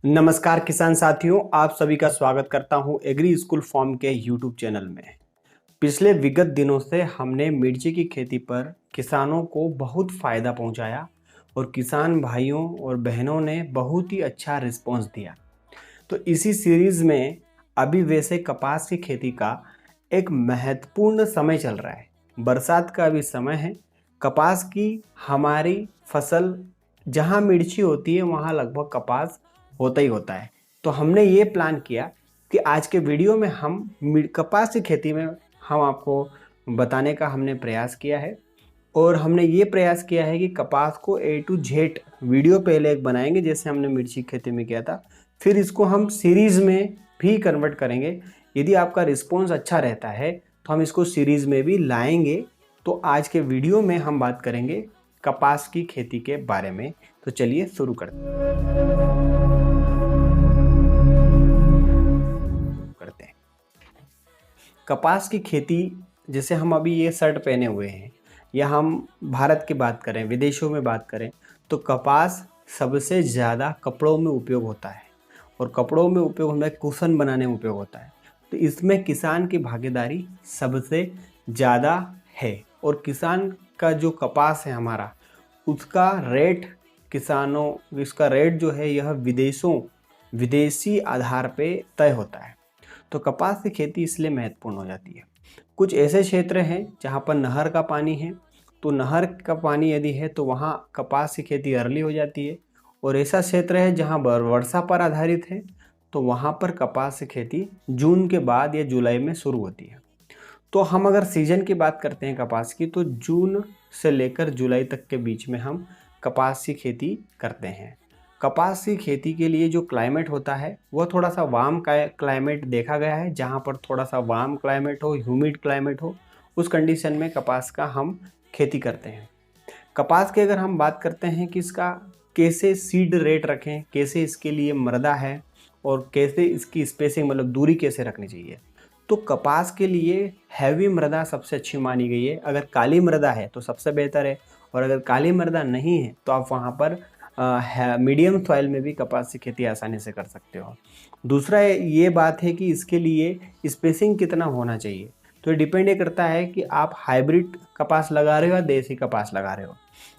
नमस्कार किसान साथियों, आप सभी का स्वागत करता हूं एग्री स्कूल फॉर्म के यूट्यूब चैनल में। पिछले विगत दिनों से हमने मिर्ची की खेती पर किसानों को बहुत फ़ायदा पहुंचाया और किसान भाइयों और बहनों ने बहुत ही अच्छा रिस्पॉन्स दिया। तो इसी सीरीज़ में अभी वैसे कपास की खेती का एक महत्वपूर्ण समय चल रहा है। बरसात का अभी समय है। कपास की हमारी फसल जहाँ मिर्ची होती है वहाँ लगभग कपास होता ही होता है। तो हमने ये प्लान किया कि आज के वीडियो में हम कपास की खेती में हम आपको बताने का हमने प्रयास किया है। और हमने ये प्रयास किया है कि कपास को ए टू जेड वीडियो पहले एक बनाएंगे जैसे हमने मिर्ची की खेती में किया था, फिर इसको हम सीरीज़ में भी कन्वर्ट करेंगे। यदि आपका रिस्पॉन्स अच्छा रहता है तो हम इसको सीरीज़ में भी लाएंगे। तो आज के वीडियो में हम बात करेंगे कपास की खेती के बारे में। तो चलिए शुरू करते हैं। कपास की खेती, जैसे हम अभी ये शर्ट पहने हुए हैं, या हम भारत की बात करें, विदेशों में बात करें, तो कपास सबसे ज़्यादा कपड़ों में उपयोग होता है। और कपड़ों में उपयोग होता है, कुशन बनाने में उपयोग होता है। तो इसमें किसान की भागीदारी सबसे ज़्यादा है। और किसान का जो कपास है हमारा, उसका रेट इसका रेट जो है यह विदेशी आधार पे तय होता है। तो कपास की खेती इसलिए महत्वपूर्ण हो जाती है। कुछ ऐसे क्षेत्र हैं जहाँ पर नहर का पानी है, तो नहर का पानी यदि है तो वहाँ कपास की खेती अर्ली हो जाती है। और ऐसा क्षेत्र है जहाँ वर्षा पर आधारित है, तो वहाँ पर कपास की खेती जून के बाद या जुलाई में शुरू होती है। तो हम अगर सीजन की बात करते हैं कपास की, तो जून से लेकर जुलाई तक के बीच में हम कपास की खेती करते हैं। कपास की खेती के लिए जो क्लाइमेट होता है वह थोड़ा सा वार्म क्लाइमेट देखा गया है। जहाँ पर थोड़ा सा वार्म क्लाइमेट हो, ह्यूमिड क्लाइमेट हो, उस कंडीशन में कपास का हम खेती करते हैं। कपास की अगर हम बात करते हैं कि इसका कैसे सीड रेट रखें, कैसे इसके लिए मृदा है और कैसे इसकी स्पेसिंग मतलब दूरी कैसे रखनी चाहिए, तो कपास के लिए हैवी मृदा सबसे अच्छी मानी गई है। अगर काली मृदा है तो सबसे बेहतर है, और अगर काली मृदा नहीं है तो आप वहाँ पर मीडियम सॉइल में भी कपास की खेती आसानी से कर सकते हो। दूसरा ये बात है कि इसके लिए स्पेसिंग कितना होना चाहिए। तो डिपेंड ये करता है कि आप हाइब्रिड कपास लगा रहे हो या देसी कपास लगा रहे हो।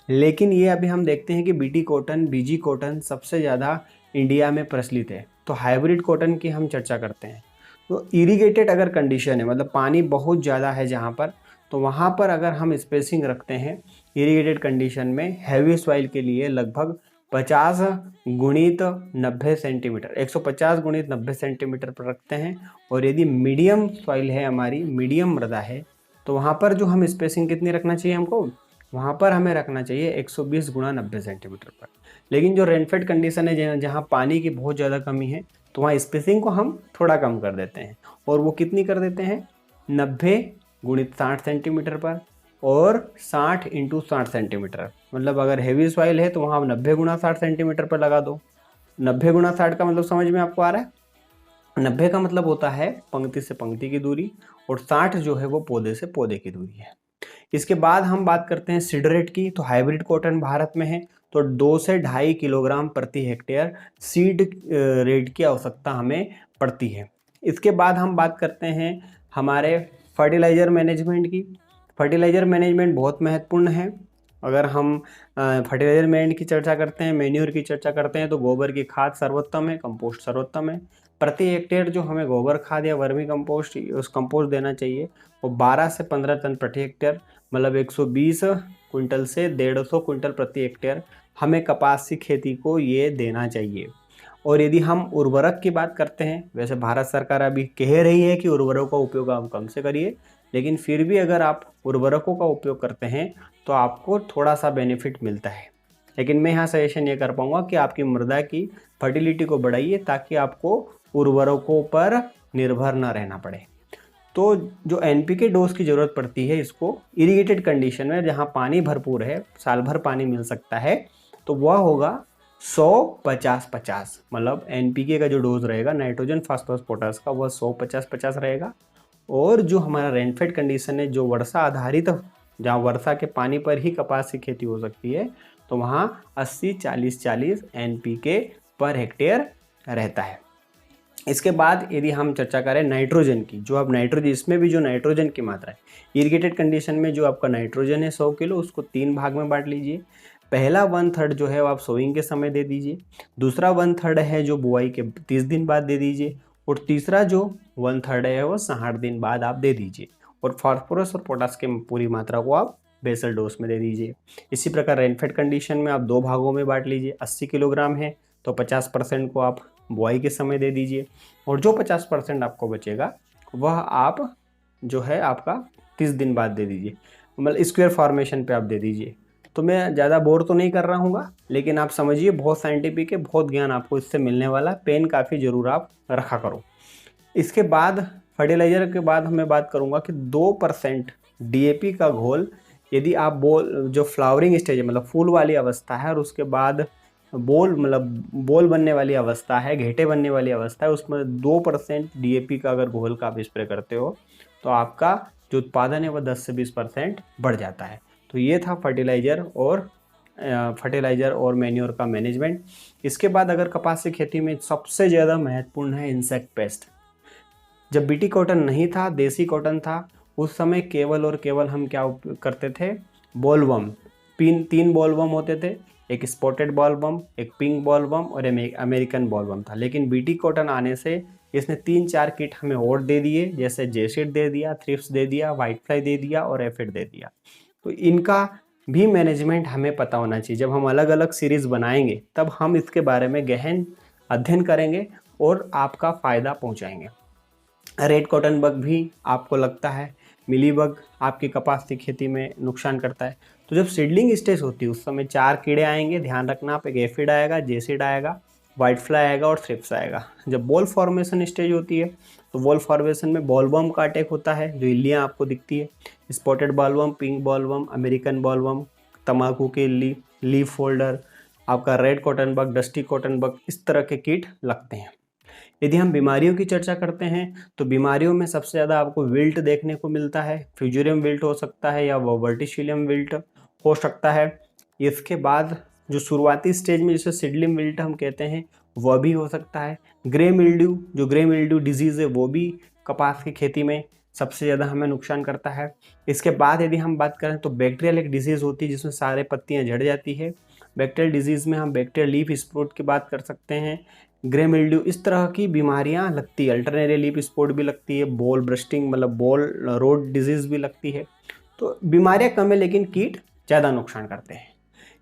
लेकिन ये अभी हम देखते हैं कि बीटी कॉटन, बीजी कॉटन सबसे ज़्यादा इंडिया में प्रचलित है। तो हाइब्रिड कॉटन की हम चर्चा करते हैं। तो इरिगेटेड अगर कंडीशन है, मतलब पानी बहुत ज़्यादा है जहाँ पर, तो वहाँ पर अगर हम स्पेसिंग रखते हैं इरिगेटेड कंडीशन में, हैवी सॉइल के लिए लगभग 50 गुणित 90 सेंटीमीटर, 150 गुणित 90 सेंटीमीटर पर रखते हैं। और यदि मीडियम सॉइल है हमारी, मीडियम मृदा है, तो वहाँ पर जो हम स्पेसिंग कितनी रखना चाहिए हमको, वहाँ पर हमें रखना चाहिए 120 गुणा 90 सेंटीमीटर पर। लेकिन जो रेनफेड कंडीशन है, जहाँ पानी की बहुत ज़्यादा कमी है, तो वहाँ स्पेसिंग को हम थोड़ा कम कर देते हैं। और वो कितनी कर देते हैं, 90 गुणित 60 सेंटीमीटर पर, और 60 इंटू 60 सेंटीमीटर। मतलब अगर हेवी सॉइल है तो वहाँ 90 गुणा 60 सेंटीमीटर पर लगा दो। 90 गुणा 60 का मतलब समझ में आपको आ रहा है। 90 का मतलब होता है पंक्ति से पंक्ति की दूरी, और 60 जो है वो पौधे से पौधे की दूरी है। इसके बाद हम बात करते हैं सीड रेट की। तो हाइब्रिड कॉटन भारत में है, तो 2 से 2.5 किलोग्राम प्रति हेक्टेयर सीड रेट की आवश्यकता हमें पड़ती है। इसके बाद हम बात करते हैं हमारे फर्टिलाइज़र मैनेजमेंट की। फर्टिलाइज़र मैनेजमेंट बहुत महत्वपूर्ण है। अगर हम फर्टिलाइज़र मैनेजमेंट की चर्चा करते हैं, मैन्योर की चर्चा करते हैं, तो गोबर की खाद सर्वोत्तम है, कंपोस्ट सर्वोत्तम है। प्रति हेक्टेयर जो हमें गोबर खाद या वर्मी कंपोस्ट उस कंपोस्ट देना चाहिए, वो 12 से 15 टन प्रति हेक्टेयर, मतलब 120 क्विंटल से 150 क्विंटल प्रति हेक्टेयर हमें कपास की खेती को ये देना चाहिए। और यदि हम उर्वरक की बात करते हैं, वैसे भारत सरकार अभी कह रही है कि उर्वरकों का उपयोग आप कम से करिए, लेकिन फिर भी अगर आप उर्वरकों का उपयोग करते हैं तो आपको थोड़ा सा बेनिफिट मिलता है। लेकिन मैं यहाँ सजेशन ये कर पाऊँगा कि आपकी मृदा की फर्टिलिटी को बढ़ाइए, ताकि आपको उर्वरकों पर निर्भर ना रहना पड़े। तो जो NPK डोज की ज़रूरत पड़ती है, इसको इरिगेटेड कंडीशन में जहाँ पानी भरपूर है, साल भर पानी मिल सकता है, तो वह होगा 100-50-50। मतलब NPK का जो डोज रहेगा, नाइट्रोजन फास्फोरस पोटास का, वह 100-50-50 रहेगा। और जो हमारा रेनफेड कंडीशन है, जो वर्षा आधारित, जहाँ वर्षा के पानी पर ही कपास की खेती हो सकती है, तो वहाँ 80-40-40 NPK पर हेक्टेयर रहता है। इसके बाद यदि हम चर्चा करें नाइट्रोजन की, जो अब नाइट्रोजन, इसमें भी जो नाइट्रोजन की मात्रा है, इरिगेटेड कंडीशन में जो आपका नाइट्रोजन है 100 किलो, उसको 3 भाग में बांट लीजिए। पहला 1/3 जो है वो आप सोइंग के समय दे दीजिए, दूसरा 1/3 है जो बुआई के 30 दिन बाद दे दीजिए, और तीसरा जो 1/3 है वो 60 दिन बाद आप दे दीजिए। और फास्फोरस और पोटास की पूरी मात्रा को आप बेसल डोज में दे दीजिए। इसी प्रकार रेनफेड कंडीशन में आप 2 भागों में बांट लीजिए। 80 किलोग्राम है तो 50% को आप बुआई के समय दे दीजिए, और जो 50% आपको बचेगा वह आप जो है आपका 30 दिन बाद दे दीजिए, मतलब स्क्वायर फॉर्मेशन पे आप दे दीजिए। तो मैं ज़्यादा बोर तो नहीं कर रहा हूँ, लेकिन आप समझिए बहुत साइंटिफिक है, बहुत ज्ञान आपको इससे मिलने वाला। पेन काफ़ी ज़रूर आप रखा करो। इसके बाद फर्टिलाइज़र के बाद मैं बात करूँगा कि 2% DAP का घोल, यदि आप जो फ्लावरिंग स्टेज है, मतलब फूल वाली अवस्था है, और उसके बाद बोल बनने वाली अवस्था है, घेटे बनने वाली अवस्था है, उसमें 2% DAP का अगर घोल का आप स्प्रे करते हो तो आपका जो उत्पादन है वह 10 से 20% बढ़ जाता है। तो ये था फर्टिलाइज़र और मैन्योर का मैनेजमेंट। इसके बाद अगर कपास की खेती में सबसे ज़्यादा महत्वपूर्ण है इंसेक्ट पेस्ट। जब बीटी कॉटन नहीं था, देसी कॉटन था, उस समय केवल और केवल हम क्या करते थे, बॉलवर्म, 3 बॉलवर्म होते थे, एक स्पॉटेड बॉलवर्म, एक पिंक बॉलवर्म और अमेरिकन बॉलवर्म था। लेकिन बीटी कॉटन आने से इसने 3-4 किट हमें और दे दिए, जैसे जेसिड दे दिया, थ्रिप्स दे दिया, वाइट फ्लाई दे दिया और एफिड दे दिया। तो इनका भी मैनेजमेंट हमें पता होना चाहिए। जब हम अलग अलग सीरीज़ बनाएंगे तब हम इसके बारे में गहन अध्ययन करेंगे और आपका फ़ायदा पहुंचाएंगे। रेड कॉटन बग भी आपको लगता है, मिली बग आपकी कपास की खेती में नुकसान करता है। तो जब सीडलिंग स्टेज होती है उस समय 4 कीड़े आएंगे, ध्यान रखना आप, एक एफिड आएगा, जेसिड आएगा, वाइट फ्लाई आएगा और थ्रिप्स आएगा। जब बॉल फॉर्मेशन स्टेज होती है तो बॉल फॉर्मेशन में बॉलवर्म का अटैक होता है, जो इल्लियाँ आपको दिखती है, spotted bollworm, pink bollworm, American bollworm, तम्बाकू के इल्ली, लीफ फोल्डर, आपका red cotton bug, dusty cotton bug, इस तरह के कीट लगते हैं। यदि हम बीमारियों की चर्चा करते हैं तो बीमारियों में सबसे ज़्यादा आपको विल्ट देखने को मिलता है। फ्यूजेरियम विल्ट हो सकता है या वर्टिशिलियम विल्ट हो सकता है। इसके बाद जो शुरुआती स्टेज में जिसे सिडलिंग विल्ट हम कहते हैं वह भी हो सकता है। ग्रे मिल्ड्यू, जो ग्रे मिल्ड्यू डिजीज़ है वो भी कपास की खेती में सबसे ज़्यादा हमें नुकसान करता है। इसके बाद यदि हम बात करें तो बैक्टीरियल एक डिजीज़ होती है जिसमें सारे पत्तियाँ झड़ जाती है। बैक्टीरियल डिजीज़ में हम बैक्टीरियल लीफ स्पॉट की बात कर सकते हैं, ग्रे मिल्ड्यू, इस तरह की बीमारियां लगती है। अल्टरनेरियल लीफ स्पॉट भी लगती है, बॉल ब्रस्टिंग मतलब बॉल रोड डिजीज़ भी लगती है। तो बीमारियां कम है लेकिन कीट ज़्यादा नुकसान करते हैं।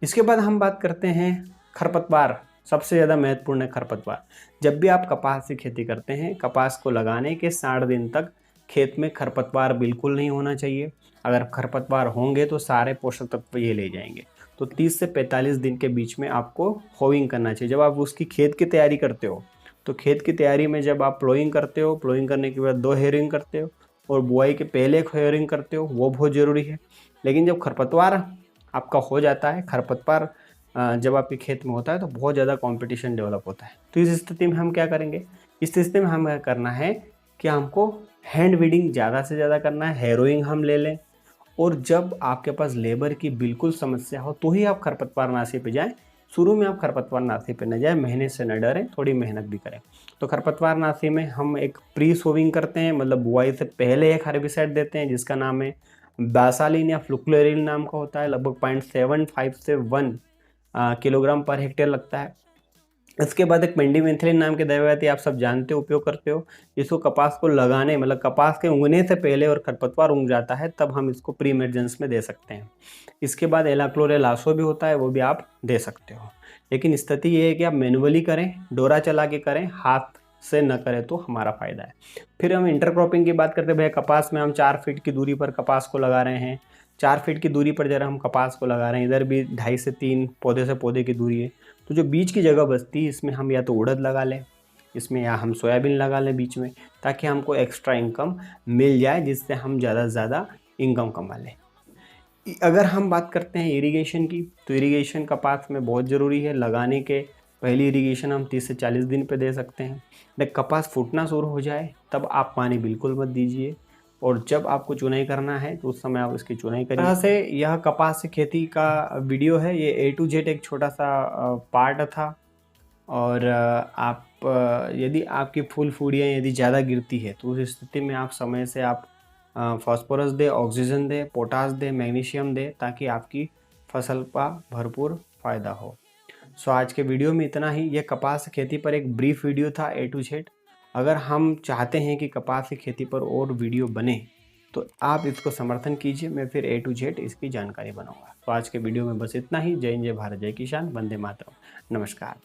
इसके बाद हम बात करते हैं खरपतवार। सबसे ज़्यादा महत्वपूर्ण है खरपतवार। जब भी आप कपास की खेती करते हैं, कपास को लगाने के 60 दिन तक खेत में खरपतवार बिल्कुल नहीं होना चाहिए। अगर खरपतवार होंगे तो सारे पोषक तत्व ये ले जाएंगे। तो 30 से 45 दिन के बीच में आपको होइंग करना चाहिए। जब आप उसकी खेत की तैयारी करते हो तो खेत की तैयारी में जब आप प्लोइंग करते हो, प्लोइंग करने के बाद 2 हेयरिंग करते हो और बुआई के पहले एक हेयरिंग करते हो, वो बहुत ज़रूरी है। लेकिन जब खरपतवार आपका हो जाता है, खरपतवार जब आपके खेत में होता है तो बहुत ज़्यादा कंपटीशन डेवलप होता है। तो इस स्थिति में हम क्या करेंगे, इस स्थिति में हमें करना है कि हमको हैंड वीडिंग ज़्यादा से ज़्यादा करना है, हैरोइंग हम ले लें, और जब आपके पास लेबर की बिल्कुल समस्या हो तो ही आप खरपतवारनाशी पे जाएं। शुरू में आप खरपतवारनाशी पे न जाएं, मेहनत से न डरें, थोड़ी मेहनत भी करें। तो खरपतवारनाशी में हम एक प्री सोविंग करते हैं, मतलब बुआई से पहले एक हर्बिसाइड देते हैं जिसका नाम है बासालिन या फ्लुक्लोरिन नाम का होता है। लगभग 0.75 से 1 किलोग्राम पर हेक्टेयर लगता है। इसके बाद एक पेंडिमेथिलिन नाम की दवा आती है, आप सब जानते हो, उपयोग करते हो। इसको कपास को लगाने, मतलब कपास के उगने से पहले और खरपतवार उग जाता है तब हम इसको प्री इमरजेंस में दे सकते हैं। इसके बाद एलाक्लोरेलासो भी होता है, वो भी आप दे सकते हो। लेकिन स्थिति ये है कि आप मैनुअली करें, डोरा चला के करें, हाथ से न करें तो हमारा फ़ायदा है। फिर हम इंटरक्रॉपिंग की बात करते हैं। भैया कपास में हम 4 फीट की दूरी पर कपास को लगा रहे हैं, 4 फीट की दूरी पर जरा हम कपास को लगा रहे हैं, इधर भी 2.5 से 3 पौधे से पौधे की दूरी है। तो जो बीच की जगह बचती है इसमें हम या तो उड़द लगा लें इसमें, या हम सोयाबीन लगा लें बीच में, ताकि हमको एक्स्ट्रा इनकम मिल जाए, जिससे हम ज़्यादा से ज़्यादा इनकम कमा लें। अगर हम बात करते हैं इरिगेशन की, तो इरिगेशन कपास में बहुत ज़रूरी है। लगाने के पहली इरिगेशन हम 30 से 40 दिन पे दे सकते हैं। जब कपास फूटना शुरू हो जाए तब आप पानी बिल्कुल मत दीजिए, और जब आपको चुनाई करना है तो उस समय आप इसकी चुनाई करिए। तरह से यह कपास की खेती का वीडियो है, ये A to Z एक छोटा सा पार्ट था। और आप यदि आपकी फूल फूड़ियाँ यदि ज़्यादा गिरती है तो उस स्थिति में आप समय से आप फास्फोरस दें, ऑक्सीजन दें, पोटास दें, मैग्नीशियम दें, ताकि आपकी फसल का भरपूर फ़ायदा हो। सो आज के वीडियो में इतना ही। यह कपास खेती पर एक ब्रीफ वीडियो था A to Z। अगर हम चाहते हैं कि कपास की खेती पर और वीडियो बने तो आप इसको समर्थन कीजिए, मैं फिर A to Z इसकी जानकारी बनाऊंगा। तो आज के वीडियो में बस इतना ही। जय हिंद, जय भारत, जय किसान, वंदे मातरम, नमस्कार।